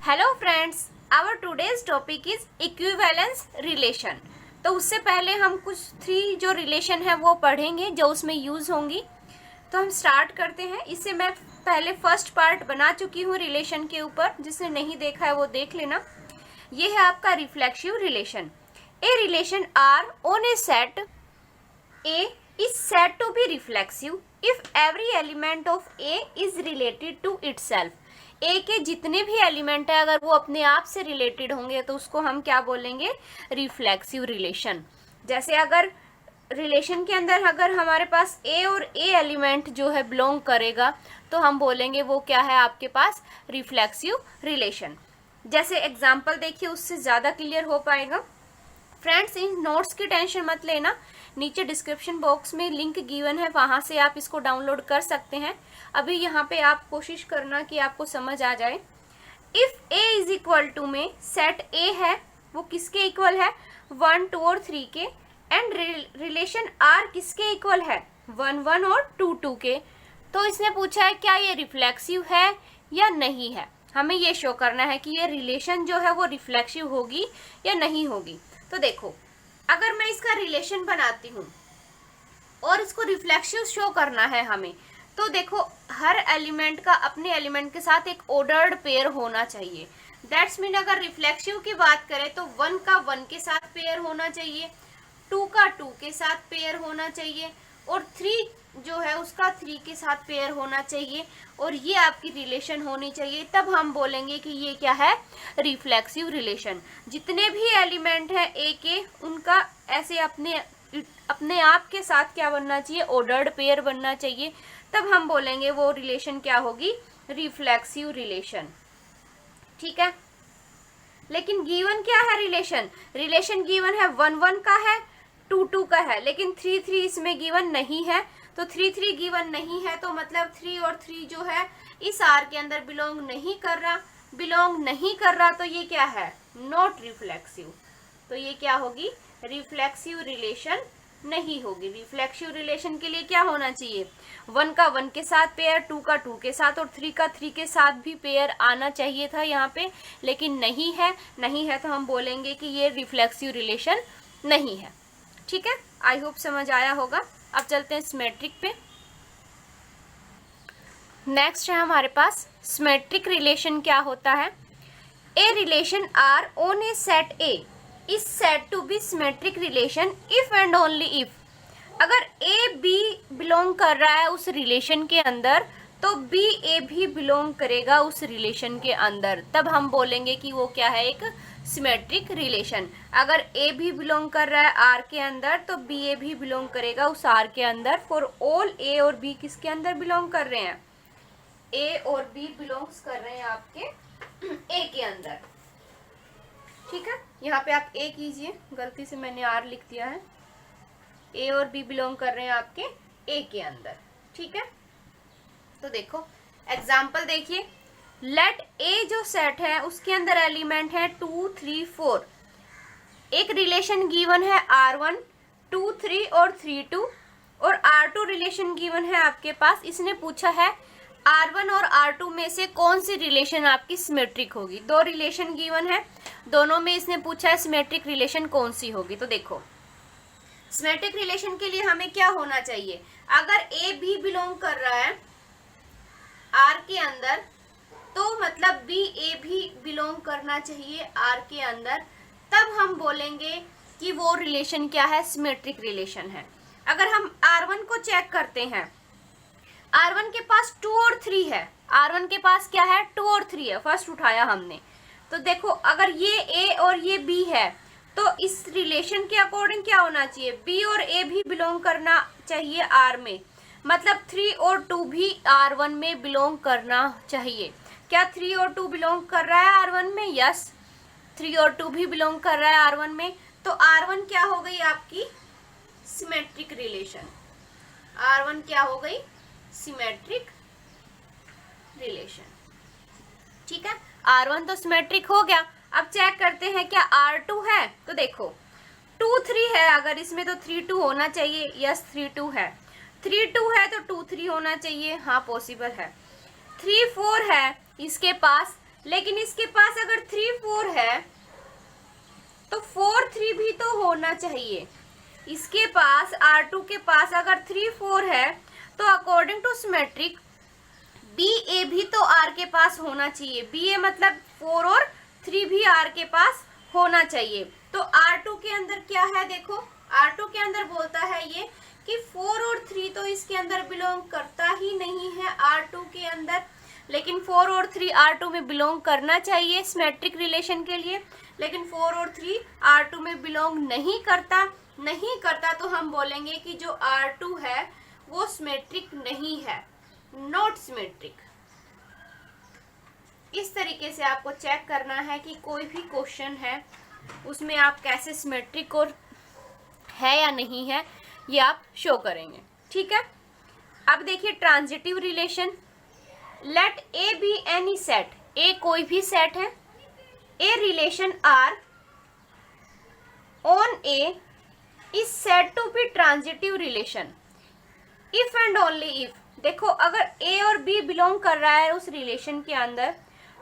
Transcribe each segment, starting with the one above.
Hello friends, our today's topic is equivalence relation. तो उससे पहले हम कुछ 3 जो रिलेशन है वो पढ़ेंगे जो उसमें यूज होंगी। तो हम स्टार्ट करते हैं। इससे मैं पहले फर्स्ट पार्ट बना चुकी हूँ रिलेशन के ऊपर, जिसने नहीं देखा है वो देख लेना। ये है आपका reflexive relation. A relation R on a set A is said to be reflexive if every element of A is related to itself. A के जितने भी एलिमेंट है अगर वो अपने आप से रिलेटेड होंगे तो उसको हम क्या बोलेंगे? Reflexive relation. जैसे अगर रिलेशन के अंदर अगर हमारे पास A और A एलिमेंट जो है बिलोंग करेगा तो हम बोलेंगे वो क्या है आपके पास? Reflexive relation. जैसे एग्जाम्पल देखिए, उससे ज़्यादा क्लियर हो पाएगा। फ्रेंड्स, इन नोट्स की टेंशन मत लेना, नीचे डिस्क्रिप्शन बॉक्स में लिंक गिवन है, वहां से आप इसको डाउनलोड कर सकते हैं। अभी यहाँ पे आप कोशिश करना कि आपको समझ आ जाए। If A is equal to में सेट A है, वो किसके इक्वल है? 1, 2 और 3 के। एंड रिलेशन R किसके इक्वल है? 1, 1 और 2, 2 के। तो इसने पूछा है क्या ये रिफ्लेक्सिव है या नहीं है। हमें ये शो करना है कि ये रिलेशन जो है वो रिफ्लेक्सिव होगी या नहीं होगी। तो देखो, अगर मैं इसका रिलेशन बनाती हूँ और इसको रिफ्लेक्सिव शो करना है हमें, तो देखो हर एलिमेंट का अपने एलिमेंट के साथ एक ऑर्डर्ड पेयर होना चाहिए। दैट्स मीन अगर रिफ्लेक्सिव की बात करें तो 1 का 1 के साथ पेयर होना चाहिए, 2 का 2 के साथ पेयर होना चाहिए और 3 जो है उसका 3 के साथ पेयर होना चाहिए। और ये आपकी रिलेशन होनी चाहिए, तब हम बोलेंगे कि ये क्या है? Reflexive relation. जितने भी एलिमेंट हैं ए के, उनका ऐसे अपने आप के साथ क्या बनना चाहिए? ऑर्डर्ड पेयर बनना चाहिए। तब हम बोलेंगे वो रिलेशन क्या होगी? Reflexive relation. ठीक है, लेकिन गिवन क्या है रिलेशन? रिलेशन गिवन है 1, 1 का है, 2, 2 का है, लेकिन 3, 3 इसमें गिवन नहीं है। तो 3, 3 गिवन नहीं है तो मतलब 3 और 3 जो है इस आर के अंदर बिलोंग नहीं कर रहा। तो ये क्या है? Not reflexive. तो ये क्या होगी? रिफ्लेक्सिव रिलेशन नहीं होगी। रिफ्लेक्सिव रिलेशन के लिए क्या होना चाहिए? 1 का 1 के साथ पेयर, 2 का 2 के साथ और 3 का 3 के साथ भी पेयर आना चाहिए था यहाँ पे, लेकिन नहीं है तो हम बोलेंगे कि ये रिफ्लेक्सिव रिलेशन नहीं है। ठीक है, आई होप समझ आया होगा। अब चलते हैं सिमेट्रिक पे। नेक्स्ट है हमारे पास सिमेट्रिक रिलेशन। क्या होता है? A relation R on a set A is said to be symmetric relation if and only if. अगर ए बी बिलोंग कर रहा है उस रिलेशन के अंदर तो बी ए भी बिलोंग करेगा उस रिलेशन के अंदर, तब हम बोलेंगे कि वो क्या है? एक सिमेट्रिक रिलेशन। अगर ए भी बिलोंग कर रहा है आर के अंदर तो बी ए भी बिलोंग करेगा उस आर के अंदर। फॉर ऑल ए और बी किसके अंदर बिलोंग कर रहे हैं? ए और बी बिलोंग्स कर रहे हैं आपके ए के अंदर। ठीक है, यहाँ पे आप ए कीजिए, गलती से मैंने आर लिख दिया है। ए और बी बिलोंग कर रहे हैं आपके ए के अंदर। ठीक है, तो देखो एग्जाम्पल देखिए। लेट ए जो सेट है उसके अंदर एलिमेंट है 2, 3, 4। एक रिलेशन गिवन है R1, 2, 3 और 3, 2 और R2 रिलेशन गिवन है आपके पास। इसने पूछा है R1 और R2 में से कौन सी रिलेशन आपकी सिमेट्रिक होगी। 2 रिलेशन गिवन है, दोनों में इसने पूछा है सिमेट्रिक रिलेशन कौन सी होगी। तो देखो, सिमेट्रिक रिलेशन के लिए हमें क्या होना चाहिए? अगर ए बी बिलोंग कर रहा है आर के अंदर तो मतलब बी ए भी बिलोंग करना चाहिए आर के अंदर, तब हम बोलेंगे कि वो रिलेशन क्या है? सिमेट्रिक रिलेशन है। अगर हम R1 को चेक करते हैं, R1 के पास 2 और 3 है। R1 के पास क्या है? 2 और 3 है, फर्स्ट उठाया हमने। तो देखो अगर ये A और ये B है तो इस रिलेशन के अकॉर्डिंग क्या होना चाहिए? B और A भी बिलोंग करना चाहिए R में, मतलब 3 और 2 भी R1 में बिलोंग करना चाहिए। क्या 3 और 2 बिलोंग कर रहा है R1 में? यस, 3 और 2 भी बिलोंग कर रहा है R1 में। तो R1 क्या हो गई आपकी? Symmetric relation. R1 क्या हो गई? Symmetric relation. ठीक है, R1 तो सिमेट्रिक हो गया। अब चेक करते हैं क्या R2 है। तो देखो 2, 3 है, अगर इसमें तो 3, 2 होना चाहिए। यस, 3, 2 है। 3, 2 है तो 2, 3 होना चाहिए। हाँ, पॉसिबल है। 3, 4 है इसके पास, लेकिन इसके पास अगर 3 4 है तो 4 3 भी तो होना चाहिए। इसके पास R2 के पास अगर 3 4 है तो अकॉर्डिंग टू सिमेट्रिक BA भी तो R के पास होना चाहिए। BA मतलब 4 और 3 भी R के पास होना चाहिए। तो R2 के अंदर क्या है, देखो R2 के अंदर बोलता है ये कि 4 और 3 तो इसके अंदर बिलोंग करता ही नहीं है R2 के अंदर, लेकिन 4 और 3 R2 में बिलोंग करना चाहिए सिमेट्रिक रिलेशन के लिए, लेकिन 4 और 3 R2 में बिलोंग नहीं करता तो हम बोलेंगे कि जो R2 है वो सिमेट्रिक नहीं है, नॉट सिमेट्रिक। इस तरीके से आपको चेक करना है कि कोई भी क्वेश्चन है उसमें आप कैसे सिमेट्रिक और है या नहीं है ये आप शो करेंगे। ठीक है, अब देखिए transitive relation. Let A be any set, A कोई भी सेट है, a relation R on A is said to be transitive relation if and only if. देखो अगर ए और बी बिलोंग कर रहा है उस रिलेशन के अंदर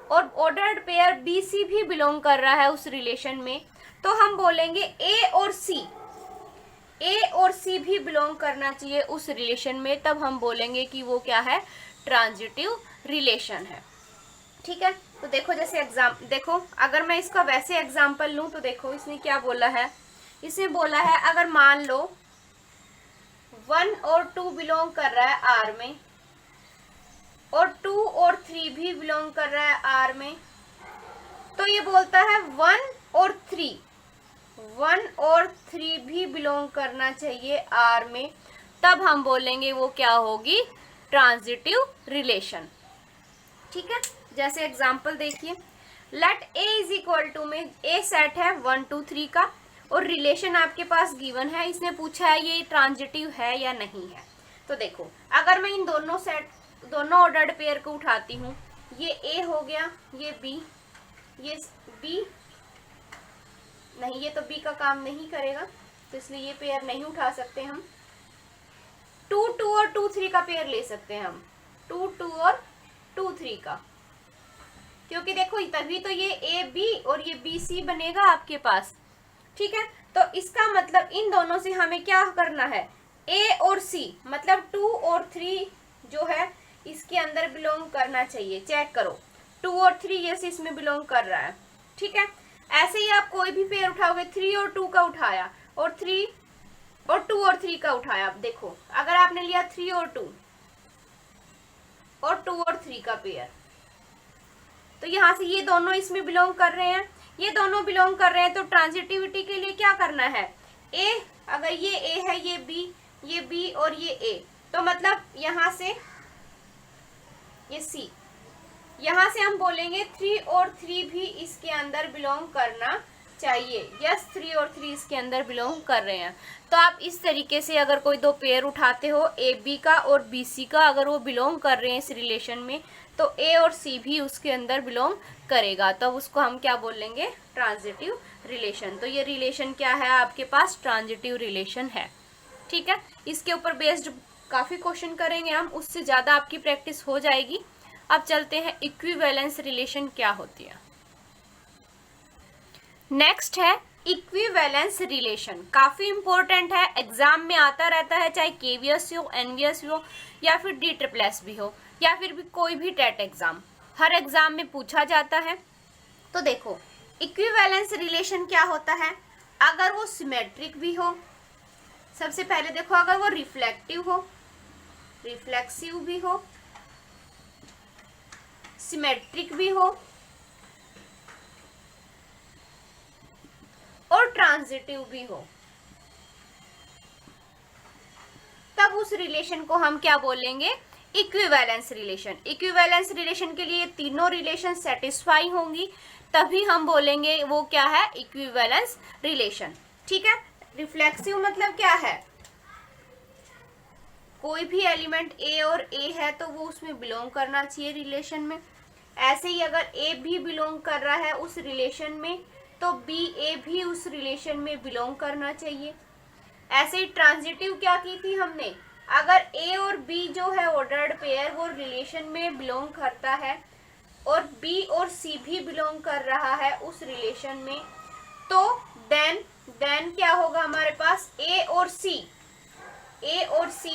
और ऑर्डर्ड पेयर बी सी भी बिलोंग कर रहा है उस रिलेशन में, तो हम बोलेंगे ए और सी भी बिलोंग करना चाहिए उस रिलेशन में, तब हम बोलेंगे कि वो क्या है, ट्रांजिटिव रिलेशन है। ठीक है, तो देखो जैसे देखो अगर मैं इसका वैसे एग्जाम्पल लूं तो देखो इसने क्या बोला है, इसने बोला है अगर मान लो 1 और 2 बिलोंग कर रहा है आर में और 2 और 3 भी बिलोंग कर रहा है आर में, तो ये बोलता है 1 और 3 भी बिलोंग करना चाहिए आर में, तब हम बोलेंगे वो क्या होगी, ट्रांजिटिव रिलेशन। ठीक है, जैसे एग्जांपल देखिए, let A is equal to में ए सेट है 1 2 3 का और रिलेशन आपके पास गिवन है, इसने पूछा है ये ट्रांजिटिव है या नहीं है। तो देखो अगर मैं इन दोनों ऑर्डर्ड पेयर को उठाती हूँ, ये ए हो गया, ये बी नहीं, ये तो बी का काम नहीं करेगा तो इसलिए ये पेयर नहीं उठा सकते हम। 2 2 और 2 3 का पेयर ले सकते हैं हम, 2 2 और 2 3 का, क्योंकि देखो तभी तो ये ए बी और ये बी सी बनेगा आपके पास। ठीक है, तो इसका मतलब इन दोनों से हमें क्या करना है, ए और सी मतलब 2 और 3 जो है इसके अंदर बिलोंग करना चाहिए। चेक करो 2 और 3 ये से इसमें बिलोंग कर रहा है। ठीक है, ऐसे ही आप कोई भी पेयर उठाओगे, 3 और 2 का उठाया और 3 और 2 और 3 का उठाया, देखो अगर आपने लिया 3 और 2 और 2 और 3 का पेयर, तो यहाँ से ये दोनों इसमें बिलोंग कर रहे हैं, ये दोनों बिलोंग कर रहे हैं, तो ट्रांजिटिविटी के लिए क्या करना है, ए अगर ये ए है, ये बी और ये ए, तो मतलब यहाँ से ये सी, यहाँ से हम बोलेंगे 3 और 3 भी इसके अंदर बिलोंग करना चाहिए। यस 3 और 3 इसके अंदर बिलोंग कर रहे हैं। तो आप इस तरीके से अगर कोई दो पेयर उठाते हो, ए बी का और बी सी का, अगर वो बिलोंग कर रहे हैं इस रिलेशन में, तो ए और सी भी उसके अंदर बिलोंग करेगा, तब उसको हम क्या बोलेंगे, ट्रांजिटिव रिलेशन। तो ये रिलेशन क्या है आपके पास, ट्रांजिटिव रिलेशन है। ठीक है, इसके ऊपर बेस्ड काफ़ी क्वेश्चन करेंगे हम, उससे ज़्यादा आपकी प्रैक्टिस हो जाएगी। अब चलते हैं इक्विवेलेंस रिलेशन क्या होती है। नेक्स्ट है इक्विवेलेंस रिलेशन, काफ़ी इंपॉर्टेंट है, एग्जाम में आता रहता है, चाहे केवीएस हो, एनवीएस हो या फिर DSSS भी हो या फिर भी कोई भी टेट एग्जाम, हर एग्जाम में पूछा जाता है। तो देखो इक्विवेलेंस रिलेशन क्या होता है, अगर वो सिमेट्रिक भी हो, सबसे पहले देखो अगर वो रिफ्लेक्टिव हो, रिफ्लेक्सिव भी हो, सिमेट्रिक भी हो और ट्रांजिटिव भी हो, तब उस रिलेशन को हम क्या बोलेंगे, इक्विवेलेंस रिलेशन। इक्विवेलेंस रिलेशन के लिए तीनों रिलेशन सेटिस्फाई होंगी, तभी हम बोलेंगे वो क्या है, इक्विवेलेंस रिलेशन। ठीक है, रिफ्लेक्सिव मतलब क्या है, कोई भी एलिमेंट ए और ए है तो वो उसमें बिलोंग करना चाहिए रिलेशन में। ऐसे ही अगर ए भी बिलोंग कर रहा है उस रिलेशन में, तो बी ए भी उस रिलेशन में बिलोंग करना चाहिए। ऐसे ही ट्रांजिटिव क्या की थी हमने, अगर ए और बी जो है ऑर्डर्ड पेयर वो रिलेशन में बिलोंग करता है, और बी और सी भी बिलोंग कर रहा है उस रिलेशन में, तो देन क्या होगा हमारे पास, ए और सी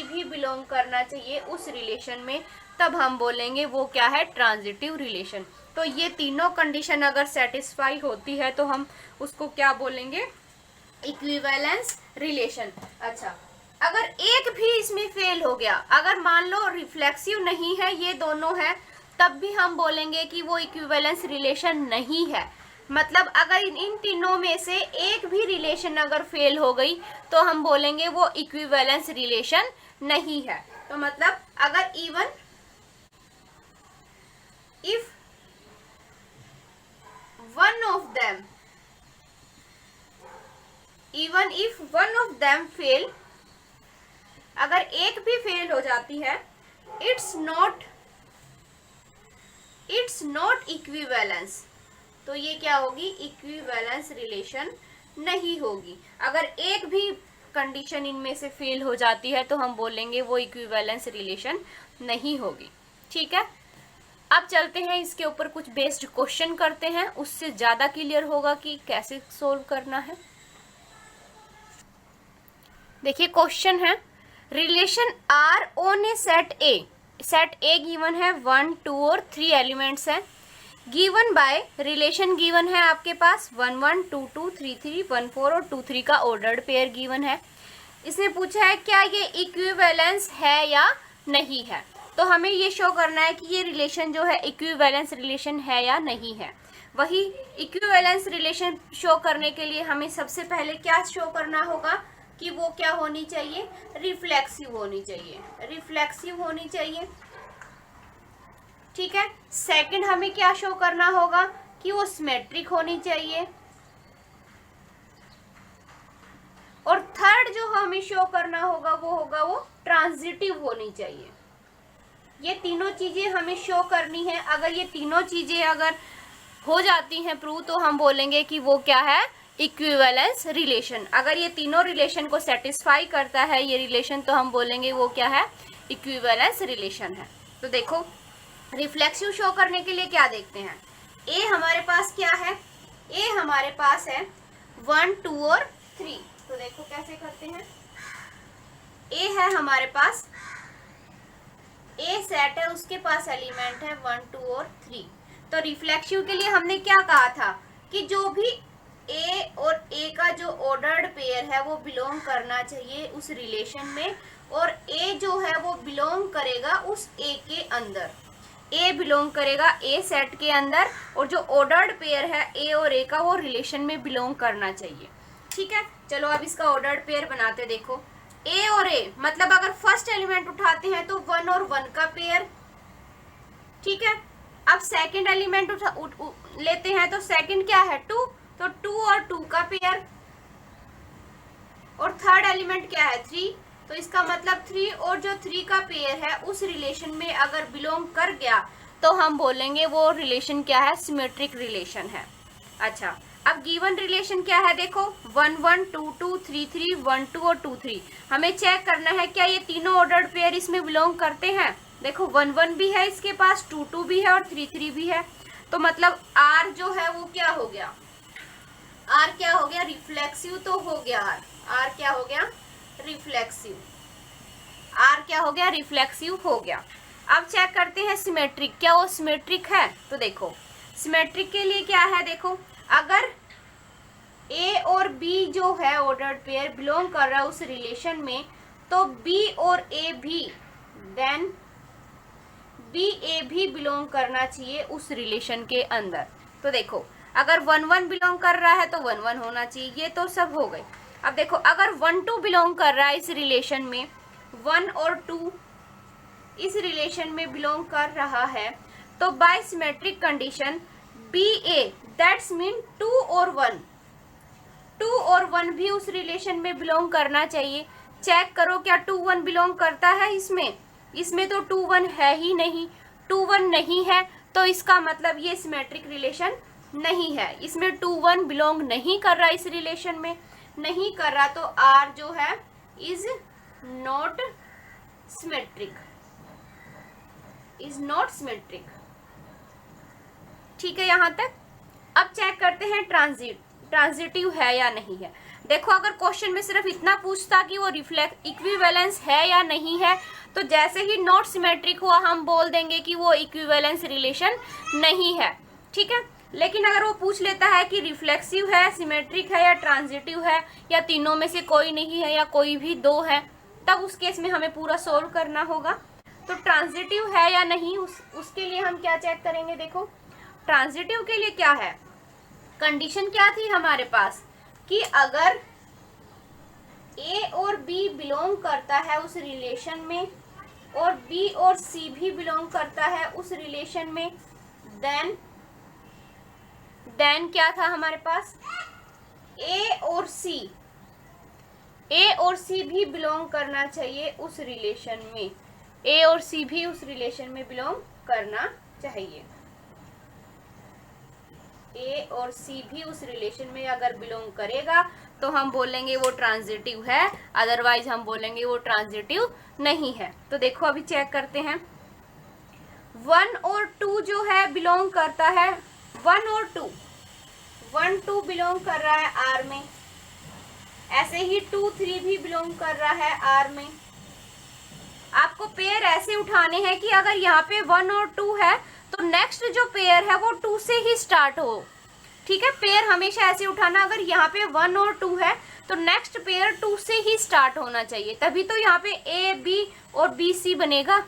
भी बिलोंग करना चाहिए उस रिलेशन में, तब हम बोलेंगे वो क्या है, ट्रांजिटिव रिलेशन। तो ये तीनों कंडीशन अगर सेटिस्फाई होती है तो हम उसको क्या बोलेंगे, इक्विवेलेंस रिलेशन। अच्छा, अगर एक भी इसमें फेल हो गया, अगर मान लो रिफ्लेक्सिव नहीं है, ये दोनों है, तब भी हम बोलेंगे कि वो इक्विवेलेंस रिलेशन नहीं है। मतलब अगर इन तीनों में से एक भी रिलेशन अगर फेल हो गई तो हम बोलेंगे वो इक्विवेलेंस रिलेशन नहीं है। तो मतलब अगर even if one of them fail, अगर एक भी फेल हो जाती है, इट्स नॉट इक्विवेलेंस, तो ये क्या होगी, इक्विवेलेंस रिलेशन नहीं होगी। अगर एक भी कंडीशन इनमें से फेल हो जाती है तो हम बोलेंगे वो इक्विवेलेंस रिलेशन नहीं होगी। ठीक है, अब चलते हैं इसके ऊपर कुछ बेस्ड क्वेश्चन करते हैं, उससे ज्यादा क्लियर होगा कि कैसे सोल्व करना है। देखिए क्वेश्चन है, relation R on a set A given है 1, 2 और 3 एलिमेंट्स हैं, गिवन बाय, रिलेशन गिवन है आपके पास 1, 1, 2, 2, 3, 3, 1, 4 और 2, 3 का ऑर्डर्ड पेयर गिवन है। इसने पूछा है क्या ये इक्विवेलेंस है या नहीं है, तो हमें ये शो करना है कि ये रिलेशन जो है इक्विवेलेंस रिलेशन है या नहीं है। वही इक्विवेलेंस रिलेशन शो करने के लिए हमें सबसे पहले क्या शो करना होगा कि वो क्या होनी चाहिए, रिफ्लेक्सिव होनी चाहिए। ठीक है, सेकंड हमें क्या शो करना होगा कि वो सिमेट्रिक होनी चाहिए, और थर्ड जो हमें शो करना होगा वो ट्रांजिटिव होनी चाहिए। ये तीनों चीजें हमें शो करनी है। अगर ये तीनों चीजें अगर हो जाती हैं प्रूव, तो हम बोलेंगे कि वो क्या है, इक्विवेलेंस रिलेशन। अगर ये तीनों रिलेशन को सेटिस्फाई करता है ये रिलेशन, तो हम बोलेंगे वो क्या है, इक्विवेलेंस रिलेशन है। तो देखो रिफ्लेक्सिव शो करने के लिए क्या देखते हैं, ए हमारे पास क्या है, ए हमारे पास है 1, 2 और 3। तो देखो कैसे करते हैं, ए है हमारे पास, ए सेट है, उसके पास एलिमेंट है 1, 2 और 3। तो रिफ्लेक्सिव के लिए हमने क्या कहा था कि जो भी ए और ए का जो ऑर्डर्ड पेयर है वो बिलोंग करना चाहिए उस रिलेशन में, और ए जो है वो बिलोंग करेगा उस ए के अंदर, ए बिलोंग करेगा ए सेट के अंदर, और जो ऑर्डर्ड पेयर है ए और ए का वो रिलेशन में बिलोंग करना चाहिए। ठीक है, चलो अब इसका ऑर्डर्ड पेयर बनाते। देखो ए और ए, मतलब अगर फर्स्ट एलिमेंट उठाते हैं तो 1 और 1 का पेयर। ठीक है, अब सेकंड एलिमेंट लेते हैं तो सेकंड क्या है 2, तो 2 और 2 का पेयर, और थर्ड एलिमेंट क्या है 3, तो इसका मतलब 3 और जो 3 का पेयर है उस रिलेशन में अगर बिलोंग कर गया तो हम बोलेंगे वो रिलेशन क्या है, सिमेट्रिक रिलेशन है। अच्छा, अब गिवन रिलेशन क्या है, देखो 1, 1, 2, 2, 3, 3, 1, 2 और 2, 3। हमें चेक करना है क्या ये तीनों ऑर्डर्ड पेयर इसमें बिलोंग करते हैं। देखो 1, 1 भी है इसके पास, 2, 2 भी है और 3, 3 भी है। तो मतलब आर जो है वो क्या हो गया, आर क्या हो गया, रिफ्लेक्सिव तो हो गया। आर क्या हो गया, रिफ्लेक्सिव। आर क्या हो गया, रिफ्लेक्सिव हो गया। अब चेक करते हैं सिमेट्रिक, क्या वो सिमेट्रिक है। तो देखो सिमेट्रिक के लिए क्या है, देखो अगर ए और बी जो है ऑर्डर्ड पेयर बिलोंग कर रहा है उस रिलेशन में, तो बी और ए भी, देन बी ए भी बिलोंग करना चाहिए उस रिलेशन के अंदर। तो देखो अगर 1, 1 बिलोंग कर रहा है तो 1, 1 होना चाहिए, ये तो सब हो गए। अब देखो अगर 1, 2 बिलोंग कर रहा है इस रिलेशन में, 1 और 2 इस रिलेशन में बिलोंग कर रहा है, तो by symmetric condition B A, that's mean 2 और 1 भी उस रिलेशन में बिलोंग करना चाहिए। चेक करो क्या 2, 1 बिलोंग करता है इसमें तो 2, 1 है ही नहीं। 2, 1 नहीं है तो इसका मतलब ये सिमेट्रिक रिलेशन नहीं है, इसमें 2, 1 बिलोंग नहीं कर रहा, इस रिलेशन में नहीं कर रहा, तो आर जो है इज नॉट सिमेट्रिक, ठीक है यहाँ तक। अब चेक करते हैं ट्रांजिटिव है या नहीं है। देखो अगर क्वेश्चन में सिर्फ इतना पूछता कि वो इक्विवेलेंस है या नहीं है, तो जैसे ही नॉट सिमेट्रिक हुआ हम बोल देंगे कि वो इक्विवेलेंस रिलेशन नहीं है, ठीक है। लेकिन अगर वो पूछ लेता है कि रिफ्लेक्सिव है, सिमेट्रिक है या ट्रांजिटिव है, या तीनों में से कोई नहीं है या कोई भी दो है, तब उस केस में हमें पूरा सोल्व करना होगा। तो ट्रांजिटिव है या नहीं उसके लिए हम क्या चेक करेंगे। देखो ट्रांजिटिव के लिए क्या है, कंडीशन क्या थी हमारे पास कि अगर ए और बी बिलोंग करता है उस रिलेशन में और बी और सी भी बिलोंग करता है उस रिलेशन में, देन क्या था हमारे पास, ए और सी भी बिलोंग करना चाहिए उस रिलेशन में, ए और सी भी उस रिलेशन में बिलोंग करना चाहिए। ए और सी भी उस रिलेशन में अगर बिलोंग करेगा तो हम बोलेंगे वो ट्रांजिटिव है, अदरवाइज हम बोलेंगे वो ट्रांजिटिव नहीं है। तो देखो अभी चेक करते हैं, 1 और 2 जो है बिलोंग करता है, 1 और 2 बिलोंग कर रहा है आर में, ऐसे ही 2 3 भी बिलोंग कर रहा है आर में। आपको पेयर ऐसे उठाने हैं कि अगर यहाँ पे 1 और 2 है तो नेक्स्ट जो पेयर है वो 2 से ही स्टार्ट हो, ठीक है। पेयर हमेशा ऐसे उठाना, अगर यहाँ पे 1 और 2 है तो नेक्स्ट पेयर 2 से ही स्टार्ट होना चाहिए, तभी तो यहाँ पे ए बी और बी सी बनेगा,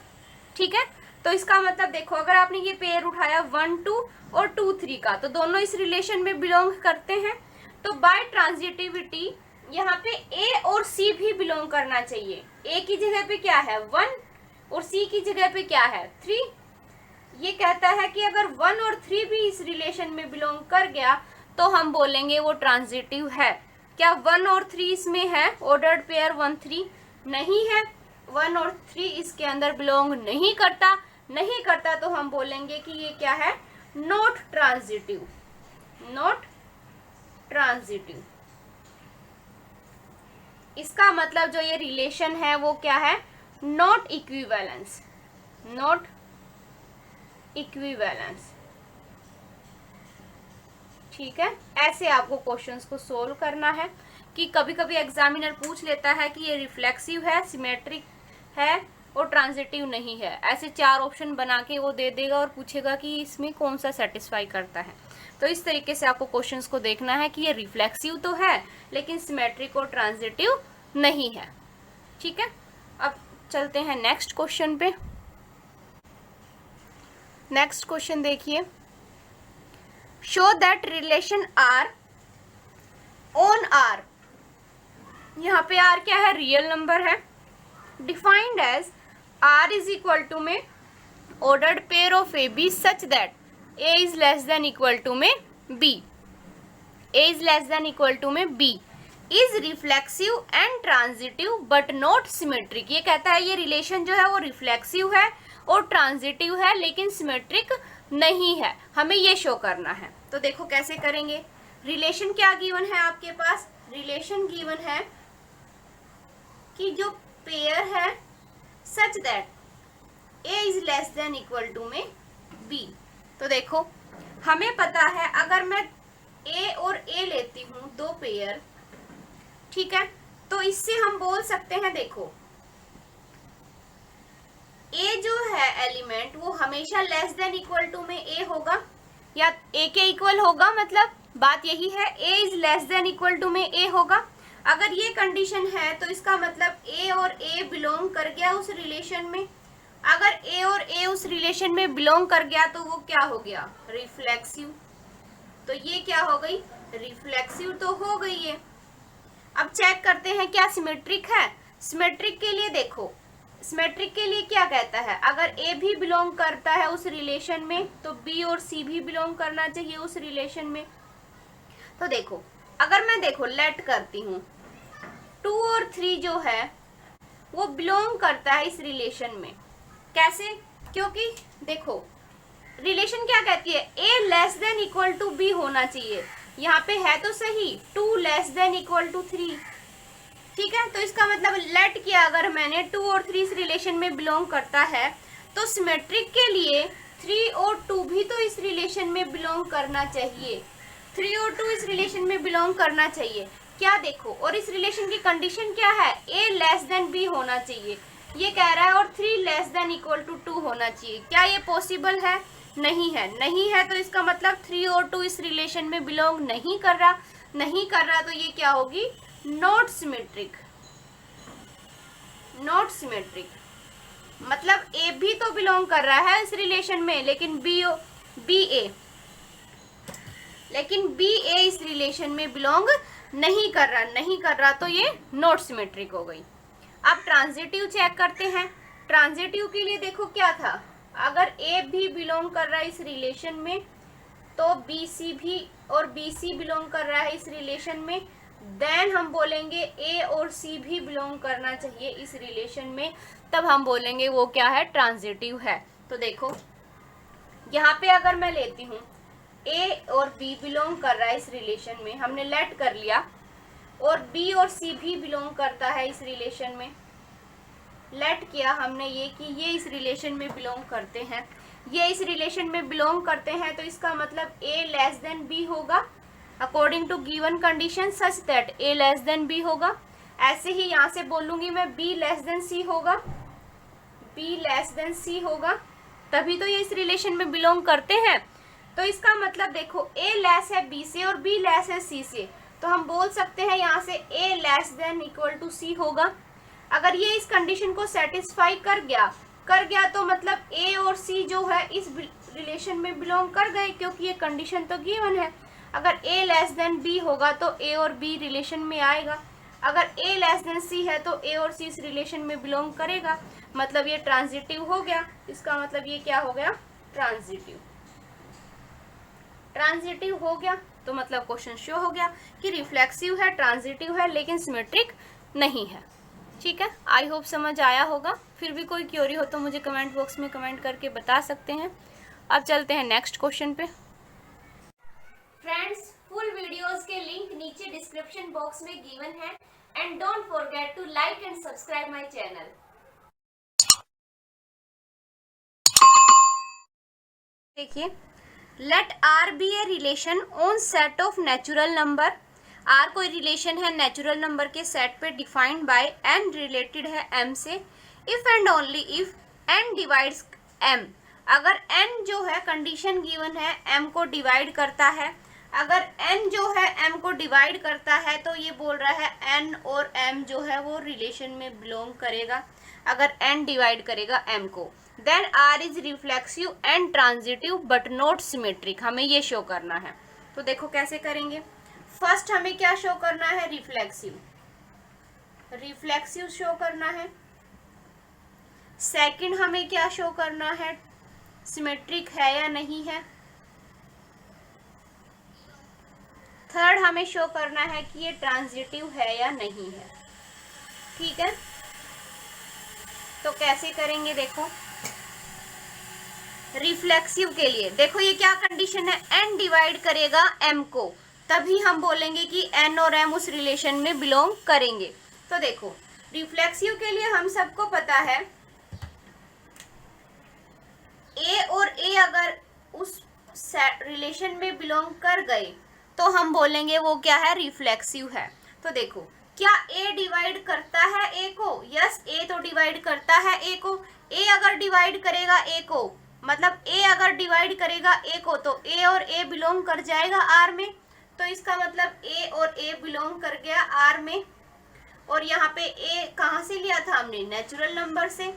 ठीक है। तो इसका मतलब देखो अगर आपने ये पेयर उठाया 1 2 और 2 3 का, तो दोनों इस रिलेशन में बिलोंग करते हैं। तो बाय ट्रांजिटिविटी यहाँ पे ए और सी भी बिलोंग करना चाहिए। ए की जगह पे क्या है 1 और सी की जगह पे क्या है 3। ये कहता है कि अगर 1 और 3 भी इस रिलेशन में बिलोंग कर गया तो हम बोलेंगे वो ट्रांजिटिव है। क्या 1 और 3 इसमें है, ऑर्डर्ड पेयर 1 3 नहीं है, 1 और 3 इसके अंदर बिलोंग नहीं करता, तो हम बोलेंगे कि ये क्या है, नॉट ट्रांजिटिव। इसका मतलब जो ये रिलेशन है वो क्या है, नॉट इक्विवेलेंस, ठीक है। ऐसे आपको क्वेश्चंस को सोल्व करना है कि कभी कभी एग्जामिनर पूछ लेता है कि ये रिफ्लेक्सिव है, सिमेट्रिक है और ट्रांजिटिव नहीं है, ऐसे 4 ऑप्शन बना के वो दे देगा और पूछेगा कि इसमें कौन सा सेटिस्फाई करता है। तो इस तरीके से आपको क्वेश्चंस को देखना है कि ये रिफ्लेक्सिव तो है लेकिन सिमेट्रिक और ट्रांजिटिव नहीं है, ठीक है। अब चलते हैं नेक्स्ट क्वेश्चन पे। नेक्स्ट क्वेश्चन देखिए, show that relation R on R, यहाँ पे आर क्या है, रियल नंबर है, defined as R is equal to में ordered pair of A B such that A is less than equal to में B, is reflexive and transitive but not symmetric. ये कहता है ये रिलेशन जो है वो रिफ्लेक्सिव है और ट्रांजिटिव है लेकिन सिमेट्रिक नहीं है, हमें ये शो करना है। तो देखो कैसे करेंगे। रिलेशन क्या गिवन है आपके पास, रिलेशन गिवन है कि जो पेयर है such that A is less than equal to में बी। तो देखो हमें पता है अगर मैं ए और ए लेती हूं 2 पेयर, ठीक है, तो इससे हम बोल सकते हैं, देखो ए जो है एलिमेंट वो हमेशा लेस देन इक्वल टू में ए होगा या ए के इक्वल होगा, मतलब बात यही है, A is less than equal to में ए होगा। अगर ये कंडीशन है तो इसका मतलब ए और ए बिलोंग कर गया उस रिलेशन में। अगर ए और ए उस रिलेशन में बिलोंग कर गया तो वो क्या हो गया, रिफ्लेक्सिव। तो ये क्या हो गई, रिफ्लेक्सिव तो हो गई है। अब चेक करते हैं क्या सिमेट्रिक है। सिमेट्रिक के लिए देखो, सिमेट्रिक के लिए क्या कहता है, अगर ए भी बिलोंग करता है उस रिलेशन में तो बी और सी भी बिलोंग करना चाहिए उस रिलेशन में। तो देखो अगर मैं देखो लेट करती हूँ 2 और 3 जो है वो बिलोंग करता है इस रिलेशन में। कैसे, क्योंकि देखो रिलेशन क्या कहती है, A less than equal to B होना चाहिए, यहाँ पे है तो सही 2 लेस देन इक्वल टू 3, ठीक है। तो इसका मतलब लेट किया अगर मैंने 2 और 3 इस रिलेशन में बिलोंग करता है तो सिमेट्रिक के लिए 3 और 2 भी तो इस रिलेशन में बिलोंग करना चाहिए, 3 और 2 इस रिलेशन में बिलोंग करना चाहिए। क्या देखो, और इस रिलेशन की कंडीशन क्या है, a लेस देन b होना चाहिए, ये कह रहा है, और 3 लेस देन इक्वल टू 2 होना चाहिए। क्या ये पॉसिबल है? नहीं है। नहीं है तो इसका मतलब 3 और 2 इस रिलेशन में बिलोंग नहीं कर रहा, नहीं कर रहा, तो ये क्या होगी, नॉट सिमेट्रिक। नॉट सिमेट्रिक मतलब ए भी तो बिलोंग कर रहा है इस रिलेशन में, लेकिन बी ए इस रिलेशन में बिलोंग नहीं कर रहा, नहीं कर रहा, तो ये नॉट सिमेट्रिक हो गई। अब ट्रांजिटिव चेक करते हैं। ट्रांजिटिव के लिए देखो क्या था, अगर ए भी बिलोंग कर रहा है इस रिलेशन में, तो बी सी भी, और बी सी बिलोंग कर रहा है इस रिलेशन में, देन हम बोलेंगे ए और सी भी बिलोंग करना चाहिए इस रिलेशन में, तब हम बोलेंगे वो क्या है, ट्रांजिटिव है। तो देखो यहाँ पे अगर मैं लेती हूँ ए और बी बिलोंग कर रहा है इस रिलेशन में, हमने लेट कर लिया, और बी और सी भी बिलोंग करता है इस रिलेशन में, लेट किया हमने ये कि ये इस रिलेशन में बिलोंग करते हैं, ये इस रिलेशन में बिलोंग करते हैं, तो इसका मतलब a लेस देन b होगा according to given condition such that a less than b होगा। ऐसे ही यहाँ से बोलूंगी मैं b लेस देन c होगा, b लेस देन c होगा, तभी तो ये इस रिलेशन में बिलोंग करते हैं। तो इसका मतलब देखो a लेस है b से और b लेस है c से, तो हम बोल सकते हैं यहाँ से a less than equal to c होगा। अगर ये इस कंडीशन को सेटिस्फाई कर गया तो मतलब a और c जो है इस रिलेशन में बिलोंग कर गए, क्योंकि ये कंडीशन तो गिवन है। अगर a लेस देन b होगा तो a और b रिलेशन में आएगा, अगर a लेस देन c है तो a और c इस रिलेशन में बिलोंग करेगा, मतलब ये ट्रांजिटिव हो गया। इसका मतलब ये क्या हो गया, ट्रांजिटिव। ट्रांजिटिव हो गया तो मतलब क्वेश्चन शो हो गया कि रिफ्लेक्सिव है, ट्रांजिटिव है, लेकिन सिमेट्रिक नहीं है। ठीक है, आई होप समझ आया होगा। फिर भी कोई क्वेरी हो तो मुझे कमेंट बॉक्स में कमेंट करके बता सकते हैं। अब चलते हैं नेक्स्ट क्वेश्चन पे। फ्रेंड्स, फुल वीडियोस के लिंक नीचे डिस्क्रिप्शन बॉक्स में गिवन है, and don't forget to like and subscribe my channel. देखिए, let R be a relation on set of natural number. R कोई रिलेशन है नेचुरल नंबर के set पे defined by N related है M से, if and only if N divides M. अगर N जो है कंडीशन गिवन है एम को डिवाइड करता है, अगर एन जो है एम को डिवाइड करता है तो ये बोल रहा है एन और एम जो है वो रिलेशन में बिलोंग करेगा। अगर एन डिवाइड करेगा एम को, then R is reflexive and transitive but not symmetric. हमें ये शो करना है। तो देखो कैसे करेंगे। फर्स्ट हमें क्या शो करना है, रिफ्लेक्सिव, रिफ्लेक्सिव शो करना है। सेकंड हमें क्या शो करना है, सिमेट्रिक है या नहीं है। थर्ड हमें शो करना है कि ये ट्रांजिटिव है या नहीं है। ठीक है, तो कैसे करेंगे देखो। रिफ्लेक्सिव के लिए देखो ये क्या कंडीशन है, एन डिवाइड करेगा एम को, तभी हम बोलेंगे कि एन और एम उस रिलेशन में बिलोंग करेंगे। तो देखो रिफ्लेक्सिव के लिए हम सबको पता है ए और ए अगर उस रिलेशन में बिलोंग कर गए तो हम बोलेंगे वो क्या है, रिफ्लेक्सिव है। तो देखो क्या ए डिवाइड करता है ए को, यस ए तो डिवाइड करता है ए को। ए अगर डिवाइड करेगा ए को, मतलब ए अगर डिवाइड करेगा ए को, तो ए और ए बिलोंग कर जाएगा आर में। तो इसका मतलब ए और ए बिलोंग कर गया आर में, और यहाँ पे ए कहाँ से लिया था हमने, नेचुरल नंबर से।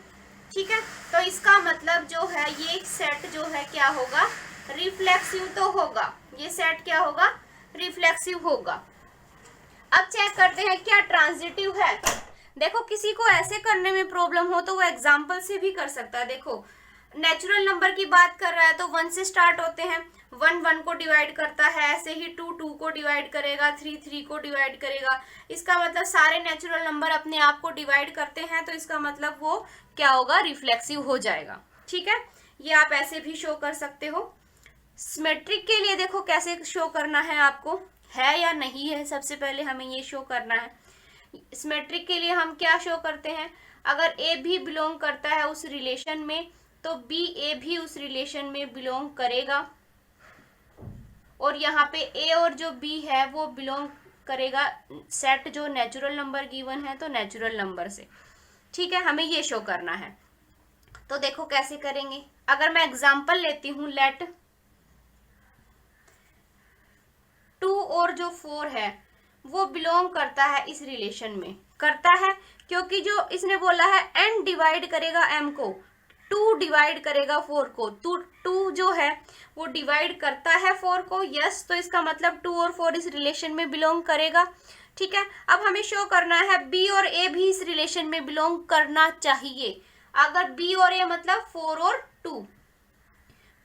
ठीक है, तो इसका मतलब जो है ये सेट जो है क्या होगा, रिफ्लेक्सिव तो होगा। ये सेट क्या होगा, रिफ्लेक्सिव होगा। अब चेक करते हैं क्या ट्रांजिटिव है। देखो किसी को ऐसे करने में प्रॉब्लम हो तो वो एग्जाम्पल से भी कर सकता है। देखो नेचुरल नंबर की बात कर रहा है तो 1 से स्टार्ट होते हैं, 1 1 को डिवाइड करता है, ऐसे ही 2 2 को डिवाइड करेगा, 3 3 को डिवाइड करेगा। इसका मतलब सारे नेचुरल नंबर अपने आप को डिवाइड करते हैं, तो इसका मतलब वो क्या होगा, रिफ्लेक्सिव हो जाएगा। ठीक है, ये आप ऐसे भी शो कर सकते हो। सिमेट्रिक के लिए देखो कैसे शो करना है आपको, है या नहीं है, सबसे पहले हमें ये शो करना है। सिमेट्रिक के लिए हम क्या शो करते हैं, अगर ए भी बिलोंग करता है उस रिलेशन में तो बी ए भी उस रिलेशन में बिलोंग करेगा, और यहाँ पे ए और जो बी है वो बिलोंग करेगा सेट जो नेचुरल नंबर गिवन है तो नेचुरल नंबर से। ठीक है, हमें ये शो करना है। तो देखो कैसे करेंगे। अगर मैं एग्जांपल लेती हूँ, लेट 2 और जो 4 है वो बिलोंग करता है इस रिलेशन में। करता है क्योंकि जो इसने बोला है n डिवाइड करेगा m को, 2 डिवाइड करेगा 4 को, 2 जो है वो डिवाइड करता है 4 को। यस, तो इसका मतलब 2 और 4 इस रिलेशन में बिलोंग करेगा। ठीक है, अब हमें शो करना है b और a भी इस रिलेशन में बिलोंग करना चाहिए। अगर b और a मतलब 4 और 2,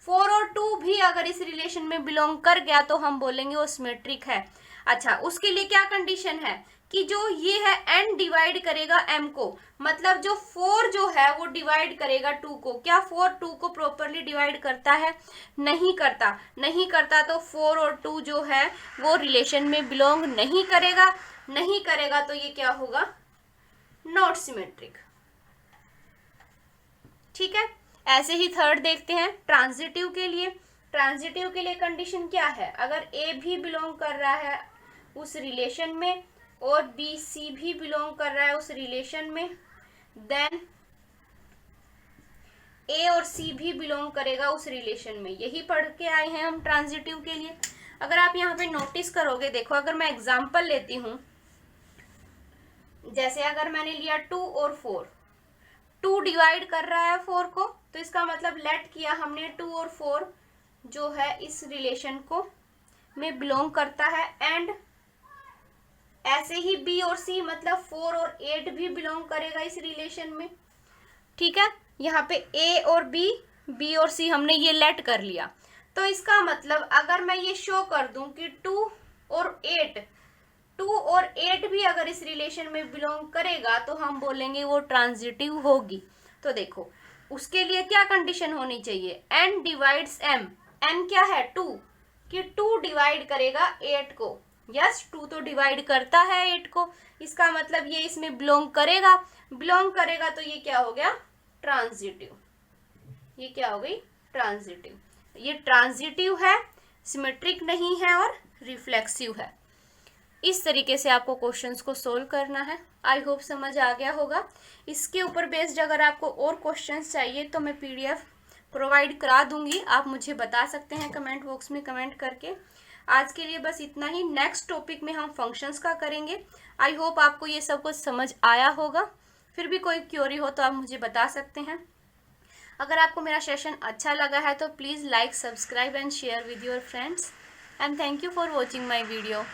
4 और 2 भी अगर इस रिलेशन में बिलोंग कर गया तो हम बोलेंगे वो सिमेट्रिक है। अच्छा, उसके लिए क्या कंडीशन है कि जो ये है n डिवाइड करेगा m को, मतलब जो 4 जो है वो डिवाइड करेगा 2 को। क्या 4 2 को प्रॉपरली डिवाइड करता है? नहीं करता। नहीं करता तो 4 और 2 जो है वो रिलेशन में बिलोंग नहीं करेगा। नहीं करेगा तो ये क्या होगा? Not symmetric. ठीक है, ऐसे ही थर्ड देखते हैं ट्रांजिटिव के लिए। ट्रांजिटिव के लिए कंडीशन क्या है? अगर ए भी बिलोंग कर रहा है उस रिलेशन में और बी सी भी बिलोंग कर रहा है उस रिलेशन में, देन ए और सी भी बिलोंग करेगा उस रिलेशन में। यही पढ़ के आए हैं हम ट्रांजिटिव के लिए। अगर आप यहाँ पे नोटिस करोगे, देखो अगर मैं एग्जांपल लेती हूँ, जैसे अगर मैंने लिया 2 और 4, 2 डिवाइड कर रहा है 4 को, तो इसका मतलब लेट किया हमने 2 और 4 जो है इस रिलेशन को में बिलोंग करता है। एंड ऐसे ही बी और सी मतलब 4 और 8 भी बिलोंग करेगा इस रिलेशन में। ठीक है, यहाँ पे ए और बी और सी हमने ये लेट कर लिया। तो इसका मतलब अगर मैं ये शो कर दूं कि 2 और 8 भी अगर इस रिलेशन में बिलोंग करेगा तो हम बोलेंगे वो ट्रांजिटिव होगी। तो देखो उसके लिए क्या कंडीशन होनी चाहिए? n divides m। n क्या है? 2, कि 2 डिवाइड करेगा 8 को। यस, 2 तो डिवाइड करता है 8 को, इसका मतलब ये इसमें बिलोंग करेगा। बिलोंग करेगा तो ये क्या हो गया? ट्रांजिटिव। ये क्या हो गई? ट्रांजिटिव। ये ट्रांजिटिव है, सिमेट्रिक नहीं है और रिफ्लेक्सिव है। इस तरीके से आपको क्वेश्चंस को सोल्व करना है। आई होप समझ आ गया होगा। इसके ऊपर बेस्ड अगर आपको और क्वेश्चंस चाहिए तो मैं पीडीएफ प्रोवाइड करा दूंगी, आप मुझे बता सकते हैं कमेंट बॉक्स में कमेंट करके। आज के लिए बस इतना ही। नेक्स्ट टॉपिक में हम फंक्शंस का करेंगे। आई होप आपको ये सब कुछ समझ आया होगा। फिर भी कोई क्वेरी हो तो आप मुझे बता सकते हैं। अगर आपको मेरा सेशन अच्छा लगा है तो please like, subscribe and share with your friends. And thank you for watching my video.